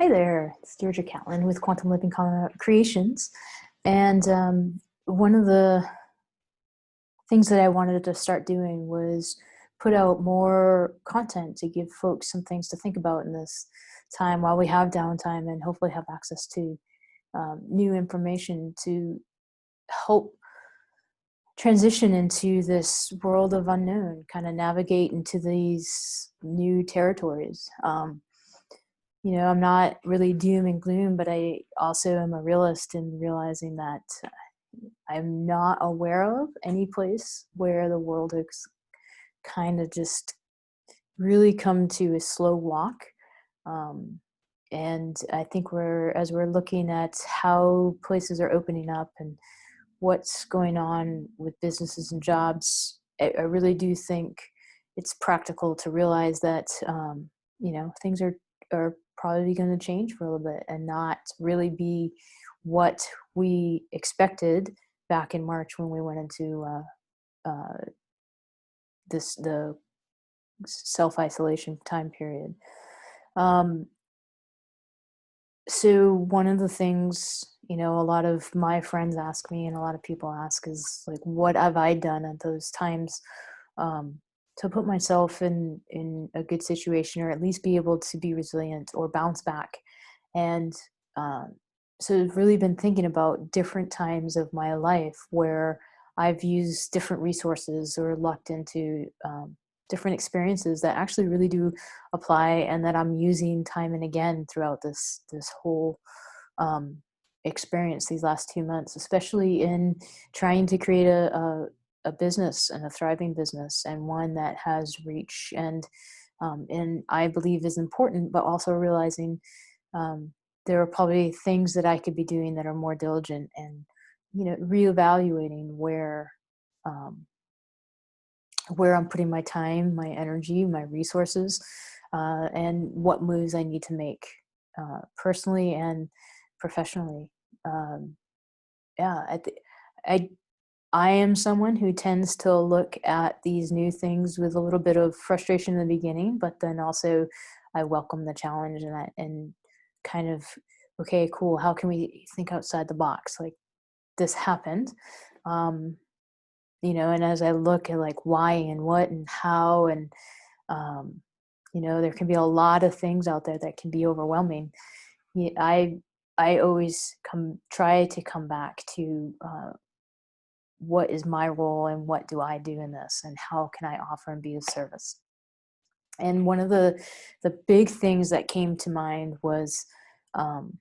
Hi there, it's Deirdre Catlin with Quantum Living Creations. And one of the things that I wanted to start doing was put out more content to give folks some things to think about in this time while we have downtime and hopefully have access to new information to help transition into this world of unknown, kind of navigate into these new territories. I'm not really doom and gloom, but I also am a realist in realizing that I'm not aware of any place where the world has kind of just really come to a slow walk. Um, and I think as we're looking at how places are opening up and what's going on with businesses and jobs, I really do think it's practical to realize that, things are probably going to change for a little bit and not really be what we expected back in March when we went into uh, the self-isolation time period. Um, so one of the things, a lot of my friends ask me and a lot of people ask is like, what have I done at those times um, to put myself in a good situation, or at least be able to be resilient or bounce back? And um, so I've really been thinking about different times of my life where I've used different resources or lucked into different experiences that actually really do apply, and that I'm using time and again throughout this whole um, experience these last 2 months, especially in trying to create a business and a thriving business, and one that has reach and I believe is important, but also realizing there are probably things that I could be doing that are more diligent, and reevaluating um, where I'm putting my time, my energy, my resources, and what moves I need to make personally and professionally. Um, yeah, I I am someone who tends to look at these new things with a little bit of frustration in the beginning, but then also I welcome the challenge, and kind of, okay, cool. How can we think outside the box? Like, this happened. Um, and as I look at like why and what and how, and um, there can be a lot of things out there that can be overwhelming. Yeah, I always try to come back to what is my role and what do I do in this, and how can I offer and be of service. And one of the big things that came to mind was, um,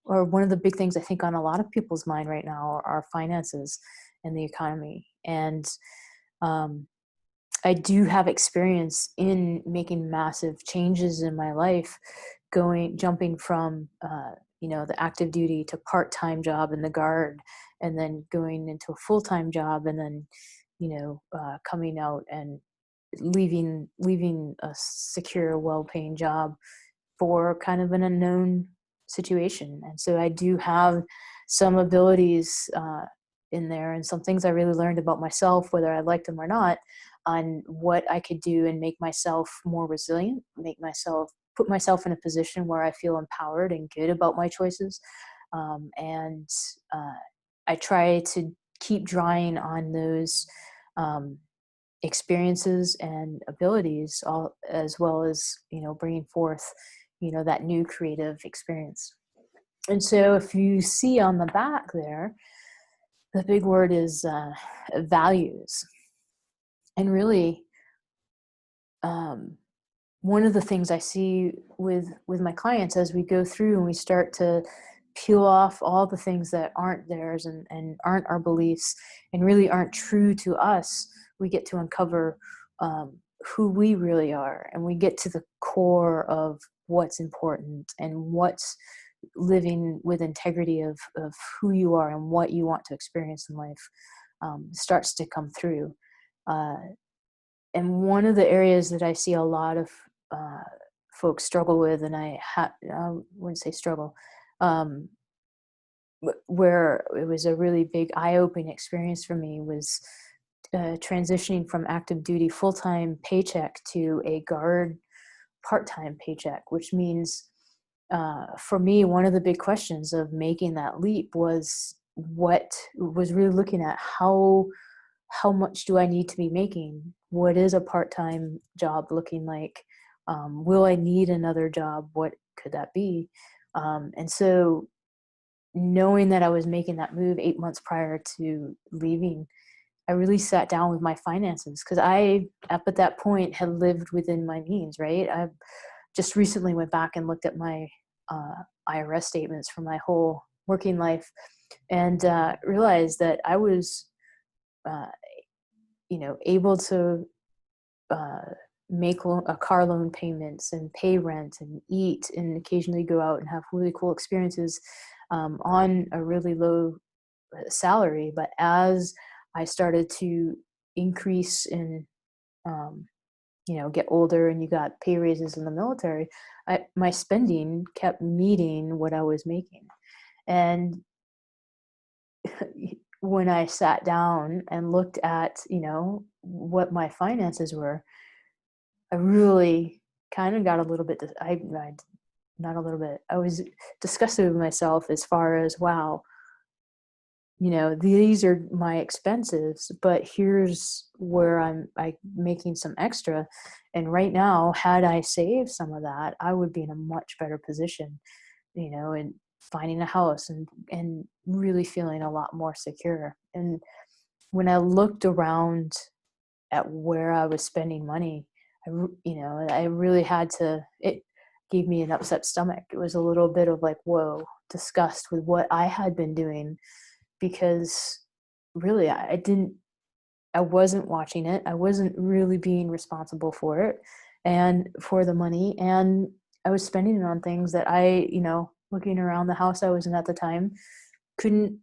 or one of the big things I think on a lot of people's mind right now are finances and the economy. And um, I do have experience in making massive changes in my life, jumping from, the active duty to part-time job in the guard, and then going into a full-time job, and then, coming out and leaving a secure, well-paying job for kind of an unknown situation. And so I do have some abilities in there, and some things I really learned about myself, whether I liked them or not, on what I could do and make myself more resilient, put myself in a position where I feel empowered and good about my choices. And I try to keep drawing on those um, experiences and abilities, all as well as bringing forth that new creative experience. And so if you see on the back there, the big word is values. And really, um, one of the things I see with my clients as we go through and we start to peel off all the things that aren't theirs, and aren't our beliefs, and really aren't true to us, we get to uncover who we really are, and we get to the core of what's important and what's living with integrity of who you are and what you want to experience in life starts to come through. Uh, and one of the areas that I see a lot of uh, folks struggle with, and I wouldn't say struggle, um, where it was a really big eye-opening experience for me, was transitioning from active duty full-time paycheck to a guard part-time paycheck, which means for me, one of the big questions of making that leap was really looking at how much do I need to be making? What is a part-time job looking like? Will I need another job? What could that be? And so knowing that I was making that move 8 months prior to leaving, I really sat down with my finances because I, up at that point, had lived within my means, right? I just recently went back and looked at my uh, IRS statements for my whole working life and realized that I was, uh, able to uh, make car loan payments and pay rent and eat and occasionally go out and have really cool experiences on a really low salary. But as I started to increase in, um, get older and you got pay raises in the military, my spending kept meeting what I was making. And when I sat down and looked at, what my finances were, I really kind of got a little bit, not a little bit, I was disgusted with myself as far as, wow, these are my expenses, but here's where I'm making some extra. And right now, had I saved some of that, I would be in a much better position, and finding a house and really feeling a lot more secure. And when I looked around at where I was spending money, I really had to, it gave me an upset stomach. It was a little bit of like, whoa, disgust with what I had been doing because really I wasn't watching it. I wasn't really being responsible for it and for the money. And I was spending it on things that looking around the house I was in at the time, couldn't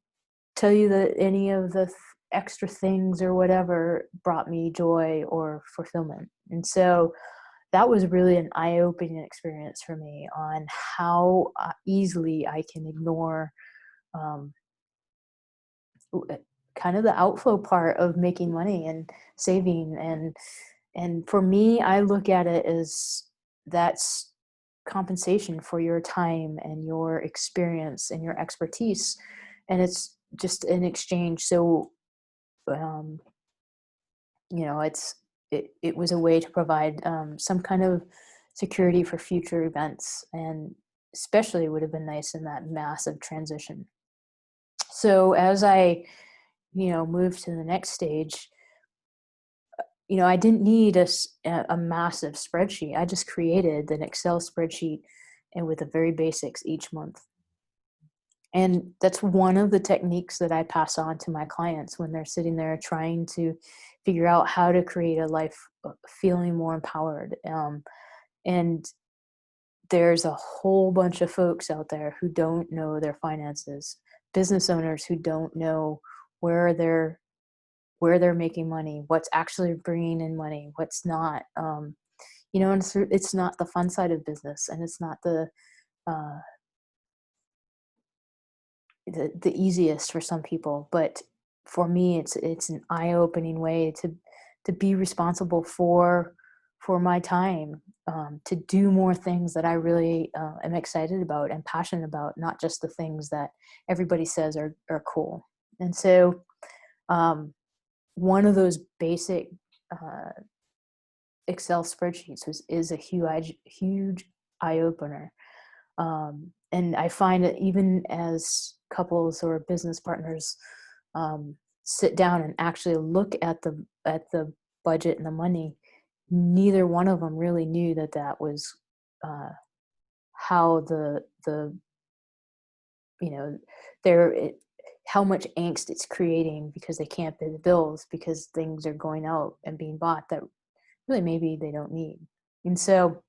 tell you that any of the extra things or whatever brought me joy or fulfillment. And so that was really an eye-opening experience for me on how easily I can ignore um, kind of the outflow part of making money and saving. And for me, I look at it as that's compensation for your time and your experience and your expertise, and it's just an exchange. So um, it was a way to provide some kind of security for future events, and especially would have been nice in that massive transition. So as I moved to the next stage, I didn't need a massive spreadsheet. I just created an Excel spreadsheet and with the very basics each month. And that's one of the techniques that I pass on to my clients when they're sitting there trying to figure out how to create a life feeling more empowered. And there's a whole bunch of folks out there who don't know their finances, business owners who don't know where they're where they're making money, what's actually bringing in money, what's not. And it's not the fun side of business, and it's not uh, the easiest for some people. But for me, it's an eye opening way to be responsible for my time, to do more things that I really am excited about and passionate about, not just the things that everybody says are cool. And so um, one of those basic uh, Excel spreadsheets is a huge eye opener. And I find that even as couples or business partners sit down and actually look at the budget and the money, neither one of them really knew that that was uh, how the you know their it, how much angst it's creating because they can't pay the bills because things are going out and being bought that really maybe they don't need. And so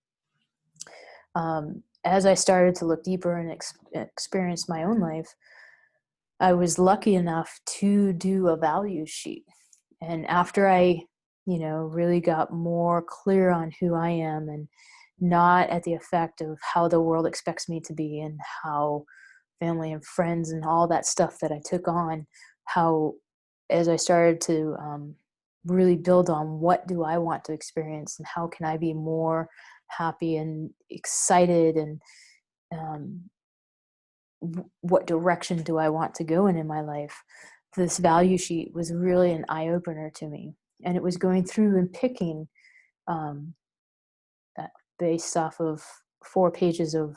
as I started to look deeper and experience my own life, I was lucky enough to do a value sheet. And after I, really got more clear on who I am and not at the effect of how the world expects me to be and how family and friends and all that stuff that I took on, how as I started to really build on what do I want to experience and how can I be more happy and excited and um, what direction do I want to go in my life. This value sheet was really an eye opener to me, and it was going through and picking um, based off of 4 pages of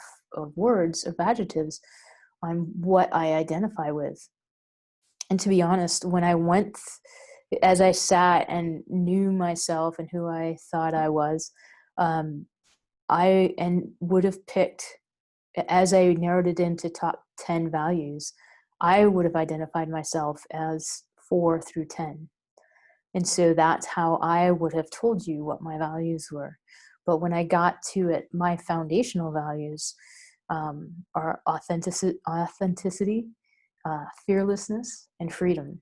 words, of adjectives, on what I identify with. And to be honest, when I went, as I sat and knew myself and who I thought I was, um, I and would have picked, as I narrowed it into top 10 values, I would have identified myself as 4 through 10. And so that's how I would have told you what my values were. But when I got to it, my foundational values are authenticity, fearlessness, and freedom.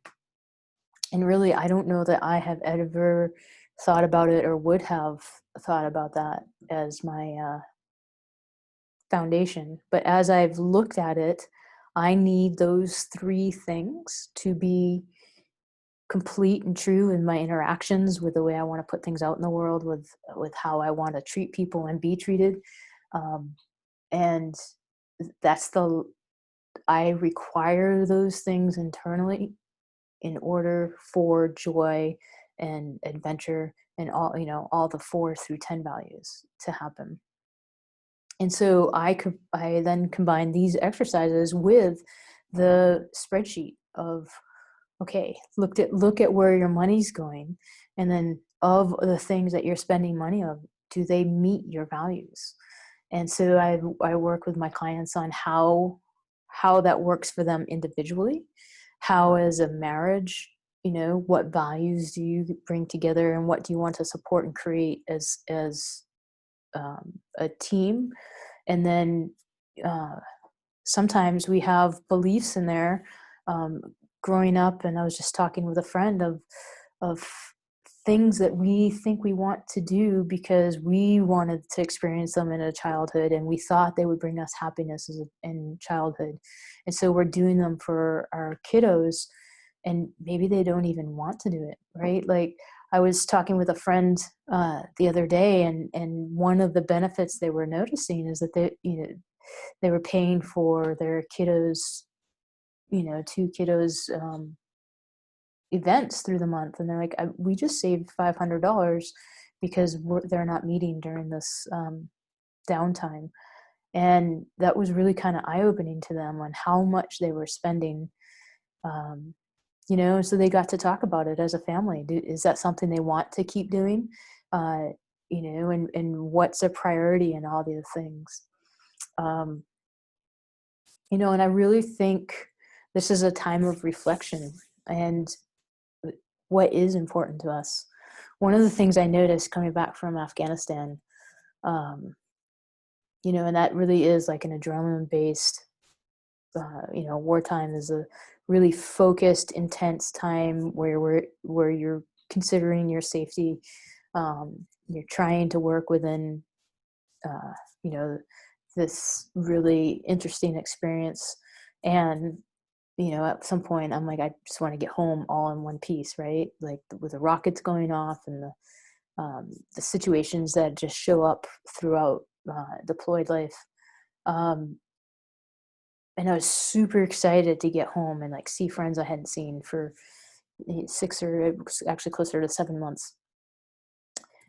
And really, I don't know that I have ever thought about it or would have thought about that as my foundation. But as I've looked at it, I need those 3 things to be complete and true in my interactions, with the way I want to put things out in the world, with how I want to treat people and be treated. Um, and that's the I require those things internally in order for joy and adventure and all the 4 through 10 values to happen. And so I then combine these exercises with the spreadsheet of, okay, look at where your money's going, and then of the things that you're spending money on, do they meet your values? And so I work with my clients on how that works for them individually, how as a marriage, what values do you bring together, and what do you want to support and create as a team. And then sometimes we have beliefs in there. um, Growing up, and I was just talking with a friend of things that we think we want to do because we wanted to experience them in a childhood, and we thought they would bring us happiness in childhood, and so we're doing them for our kiddos, and maybe they don't even want to do it, right? Like, I was talking with a friend the other day, and one of the benefits they were noticing is that they were paying for their kiddos, 2 kiddos events through the month, and they're like, we just saved $500 because they're not meeting during this downtime. And that was really kind of eye-opening to them on how much they were spending. um, so they got to talk about it as a family. Is that something they want to keep doing? uh, and what's a priority in all these things? um, and I really think this is a time of reflection, and what is important to us. One of the things I noticed coming back from Afghanistan, um, and that really is like an adrenaline based, wartime is a really focused, intense time where you're considering your safety. You're trying to work within, uh, you know, this really interesting experience. And at some point I'm like, I just want to get home all in one piece, right? Like, with the rockets going off, and the situations that just show up throughout deployed life. Um, and I was super excited to get home and like see friends I hadn't seen for 6, or actually closer to 7 months.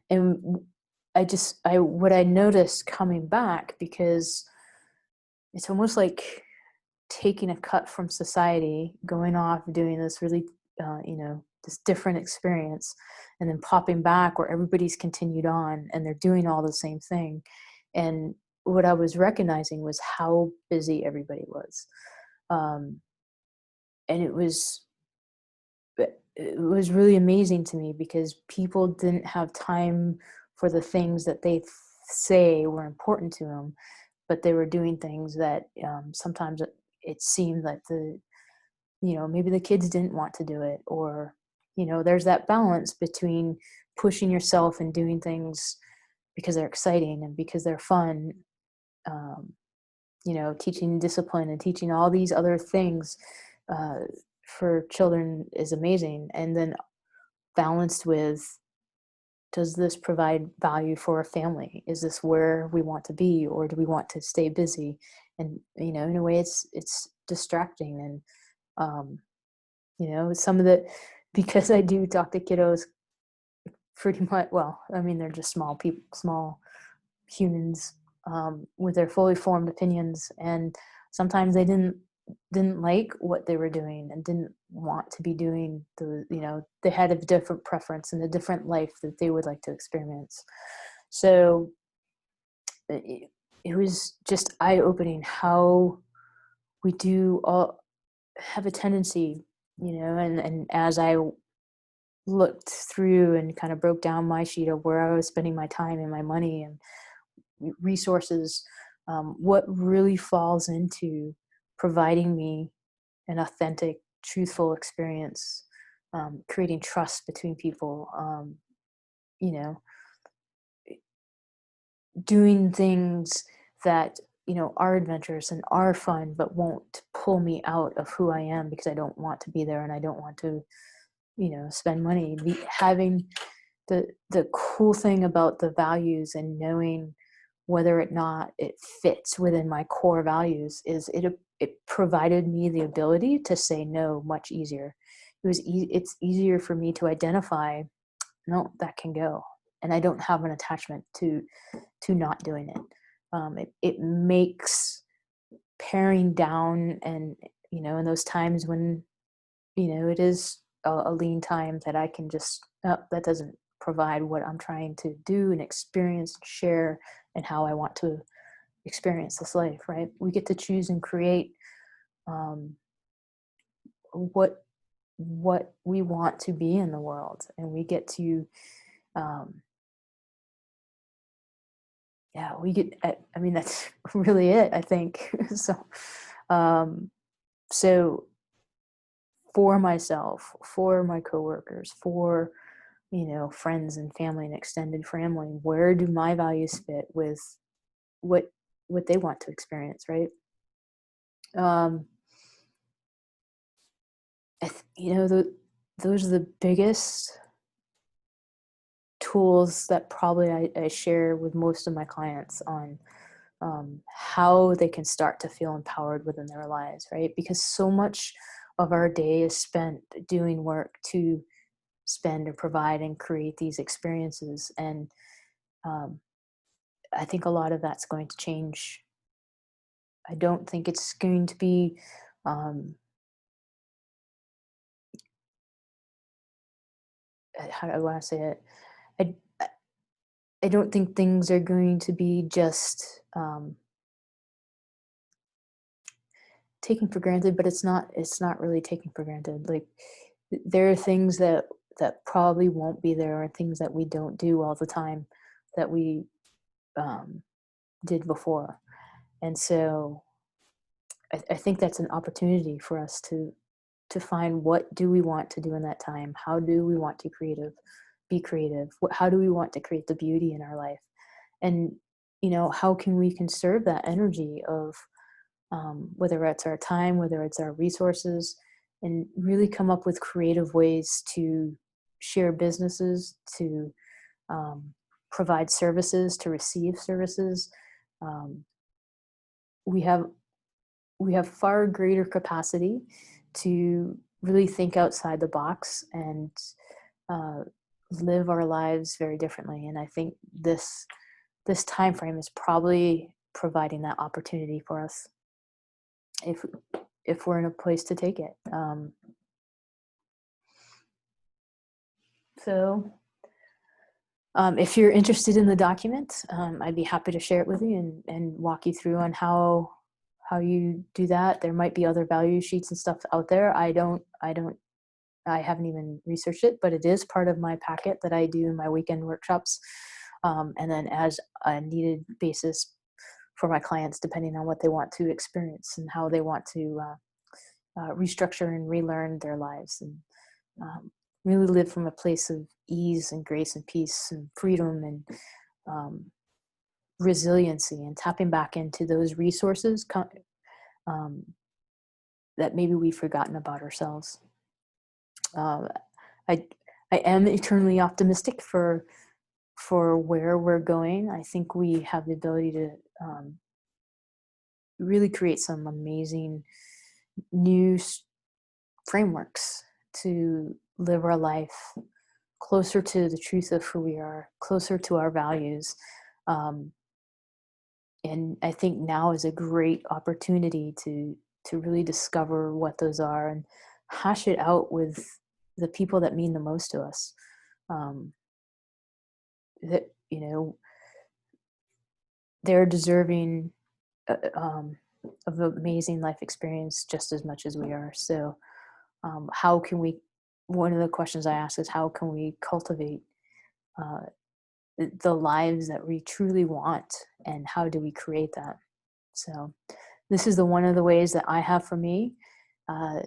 And what I noticed coming back, because it's almost like taking a cut from society, going off, doing this really, this different experience, and then popping back where everybody's continued on and they're doing all the same thing. And what I was recognizing was how busy everybody was. Um, and it was really amazing to me, because people didn't have time for the things that they say were important to them, but they were doing things that sometimes it seemed like maybe the kids didn't want to do it, or there's that balance between pushing yourself and doing things because they're exciting and because they're fun. um, Teaching discipline and teaching all these other things uh, for children is amazing, and then balanced with does this provide value for a family? Is this where we want to be, or do we want to stay busy? And in a way, it's distracting. And some of the because I do talk to kiddos pretty much. Well, I mean, they're just small people, small humans, with their fully formed opinions, and sometimes they didn't like what they were doing and didn't want to be doing they had a different preference and a different life that they would like to experience. So it was just eye-opening how we do all have a tendency, and as I looked through and kind of broke down my sheet of where I was spending my time and my money and resources, what really falls into providing me an authentic, truthful experience, creating trust between people, you know, doing things that are adventurous and are fun, but won't pull me out of who I am because I don't want to be there and I don't want to, spend money. Having the cool thing about the values and knowing whether or not it fits within my core values is it provided me the ability to say no much easier. It's easier for me to identify, no, that can go, and I don't have an attachment to not doing it. It makes paring down, and in those times when it is a lean time, that I can just, oh, that doesn't provide what I'm trying to do and experience and share and how I want to experience this life, right? We get to choose and create, um, what we want to be in the world, and we get to, um, yeah, we get. I mean, that's really it, I think. Um, so for myself, for my coworkers, for friends and family and extended family, where do my values fit with what they want to experience, right? um those are the biggest tools that probably I share with most of my clients on, how they can start to feel empowered within their lives, right? Because so much of our day is spent doing work to spend or provide and create these experiences, and um, I think a lot of that's going to change. I don't think it's going to be, um, how do I want to say it? I, I I don't think things are going to be just, taken for granted, but it's not really taken for granted. Like, there are things that probably won't be there, or things that we don't do all the time that we, um, did before. And so I think that's an opportunity for us to find, what do we want to do in that time? How do we want to be creative? How do we want to create the beauty in our life? And how can we conserve that energy of, whether it's our time, whether it's our resources, and really come up with creative ways to share businesses, to, um, provide services, to receive services. Um, we have far greater capacity to really think outside the box and, uh, live our lives very differently. And I think this time frame is probably providing that opportunity for us, if we're in a place to take it. So, if you're interested in the document, I'd be happy to share it with you and walk you through on how you do that. There might be other value sheets and stuff out there. I haven't even researched it, but it is part of my packet that I do in my weekend workshops. And then as a needed basis for my clients, depending on what they want to experience and how they want to, restructure and relearn their lives, and, um, really live from a place of ease and grace and peace and freedom and, um, resiliency, and tapping back into those resources, um, that maybe we've forgotten about ourselves. Uh, I I am eternally optimistic for for where we're going, I think we have the ability to really create some amazing new frameworks to live our life closer to the truth of who we are, closer to our values. Um, and I think now is a great opportunity to really discover what those are and hash it out with the people that mean the most to us. Um, that they're deserving of amazing life experience just as much as we are. So, how can we? One of the questions I ask is how can we cultivate uh, the lives that we truly want, and how do we create that? So, this is the one of the ways that I have for me. Uh,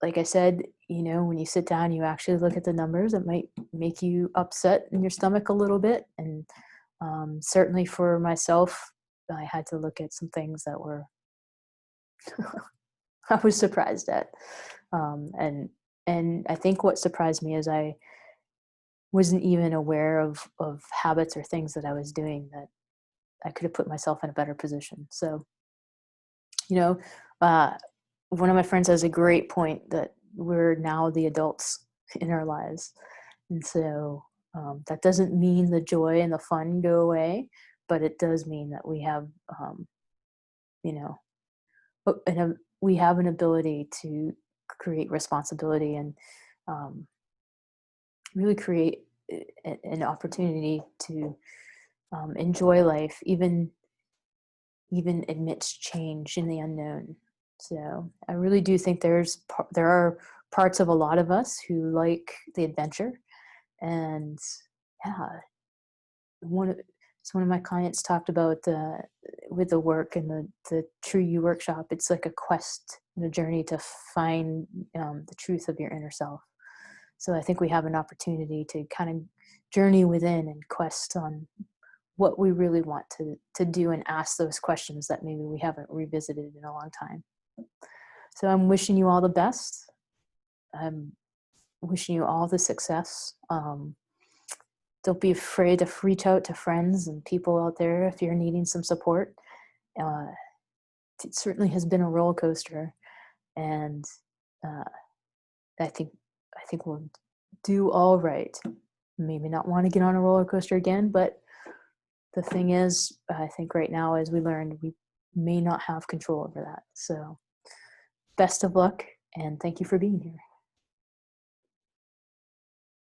like I said, when you sit down, you actually look at the numbers. It might make you upset in your stomach a little bit, and certainly for myself, I had to look at some things that were I was surprised at, and I think what surprised me is I wasn't even aware of habits or things that I was doing that I could have put myself in a better position. So, you know, uh, one of my friends has a great point that we're now the adults in our lives. And so that doesn't mean the joy and the fun go away, but it does mean that we have, you know, we have an ability to create responsibility and um, really create an opportunity to enjoy life, even amidst change in the unknown. So I really do think there are parts of a lot of us who like the adventure, and yeah, one of one of my clients talked about with the work and the True You workshop. It's like a quest and a journey to find the truth of your inner self. So I think we have an opportunity to kind of journey within and quest on what we really want to do and ask those questions that maybe we haven't revisited in a long time. So I'm wishing you all the best. I'm wishing you all the success. Don't be afraid to reach out to friends and people out there if you're needing some support. Uh, it certainly has been a roller coaster, and uh, I think we'll do all right. Maybe not want to get on a roller coaster again, but the thing is, I think right now, as we learned, we may not have control over that. So, best of luck, and thank you for being here.